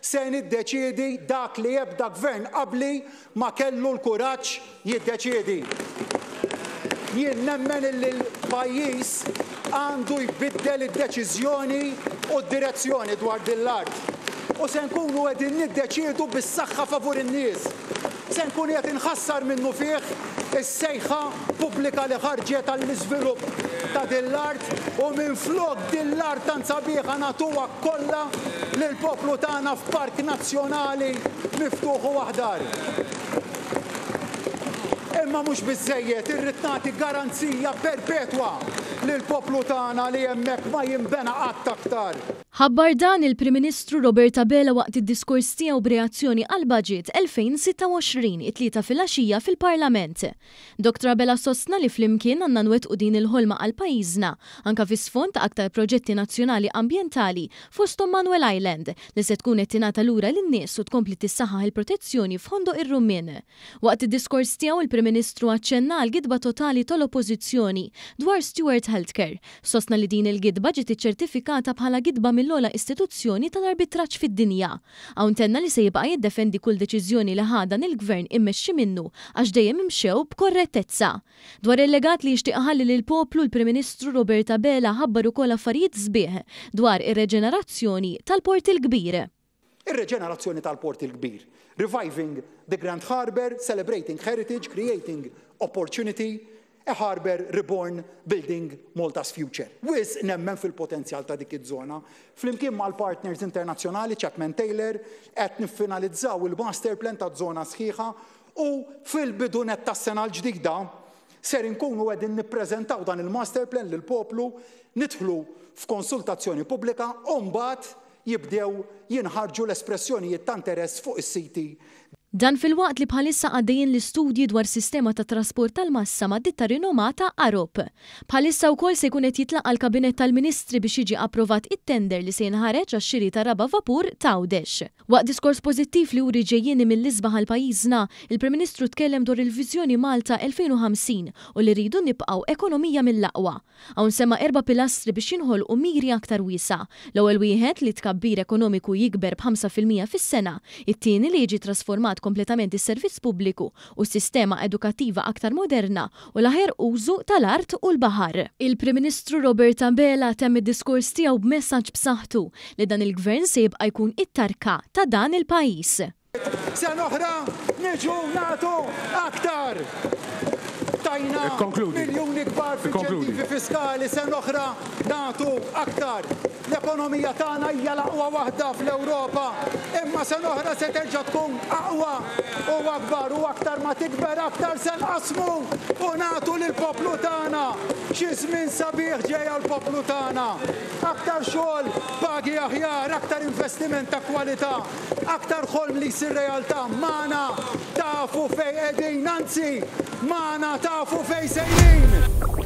se niddeċiedi dak li ebda gvern qabli ma kellu l-kuraġġ jiddeċiedi. Jien nemmen li l-pajjiż għandu jbiddel id-deċiżjoni u d-direzzjoni dwar din l-art. U se nkunu qegħdin niddeċiedu bis-saħħa favur in-nies. Se nkunu qed inħassar minnu fih is-sejħa pubblika li ħarġet għall-iżvilupp ta' din l-art u minflok din l-art tan sabiħa nagħtuha kollha lill-poplu tagħna f'park nazzjonali miftuħ u aħdar. Imma mhux biżżejjed irrid nagħti garanzija perpetwa lill-poplu tagħna li hemmhekk ma jinbena qatt aktar. Ħabbar dan il-Prim Ministru Roberta Bela waqt id-diskors tiegħu b'reazzjoni għal budget 2026 it-tlieta filgħaxija fil-Parlament. Dr. Bela sostna li flimkien għandna nwettqu din il-ħolma għal pajjiżna anke fis-sfond ta' aktar proġetti nazzjonali ambjentali fosthom Manuel Island li se tkun qed tingħata lura lin-nies u tkompli tissaħħaħ il-protezzjoni f'Ħondoq ir-Rumien. Waqt id-diskors tiegħu il-Prim Ministru aċċenna l-gidba totali tal-Oppożizzjoni dwar Stewart Healthcare. Sostna li din il-gidba ġiet iċċertifikata bħala gidba mill-ogħla istituzzjoni tal-arbitraġġ fid-dinja. Hawn tenna li se jibqa' jiddefendi kull deċiżjoni li ħadan il-Gvern immexxi minnu għax dejjem imxew b'korrettezza. Dwar il-legat li jixtieq iħalli lill-poplu l-Prim Ministru Roberta Bela ħabbar ukoll affarijiet sbieħ dwar ir-reġenerazzjoni tal-Port il-Kbir. Ir-reġenerazzjoni tal-Port il-Kbir. Reviving the Grand Harbour, celebrating heritage, creating opportunity. A Harbour Reborn Building Malta's Future. Wis nemmen fil-potenzjal ta' dik iż-żona. Flimkien mal-partners internazzjonali Chapman Taylor qed niffinalizzaw il-master plan ta' żona sħiħa u fil-bidunet tas-sena l-ġdida ser inkunu qegħdin nippreżentaw dan il-master plan lill-poplu, nidħlu f'konsultazzjoni pubblika u mbagħad jibdew jinħarġu l-espressjonijiet ta' interess fuq is-siti. Dan fil-waqt li bħalissa għaddejjin l-istudji dwar sistema ta' trasport tal-massa ma' ditta rinomata Arop. Bħalissa wkoll se jkun qed jitlaqa l-Kabinett tal-Ministri biex jiġi approvat it-tender li se jinħareġ għax-xiri ta' raba vapur Għawdex. Waqt diskors pożittiv li uri ġejjieni mill-isbaħ għal pajjiżna, il-Prim Ministru tkellem dwar il-Viżjoni Malta 2050 u li rridu nibqgħu ekonomija mill-aqwa. Hawn semma 4 pilastri biex jinħolqu miri aktar wiesa'. L-ewwel wieħed li tkabbir ekonomiku jikber b'5% fis-sena, it-tieni li jiġi trasformat kompletament is-servizz pubbliku u s-sistema edukattiva aktar moderna u l-aħjar użu tal-art u l-baħar. Il-Prim Ministru Roberta Bela temm id-diskors tiegħu b'messaġġ b'saħħtu li dan il-Gvern se jibqa' jkun it-tarka ta' dan il-pajjiż. Sena oħra niġu nagħtu aktar. Tajna miljuni kbar fil-ċentifi fiskali sena oħra nagħtu aktar. L-ekonomija tagħna hija l-aqwa waħda fl-Ewropa, imma sena oħra se terġa' tkun aqwa u akbar u aktar ma tikber aktar se nqasmu u nagħtu lill-poplu tagħna xi żmien sabiħ ġej għall-poplu tagħna. Aktar xogħol, pagi aħjar, aktar investiment ta' kwalità, aktar ħolm li jsir realtà. Magħna tafu fejn qegħdin, anzi magħna tafu fejn sejrin.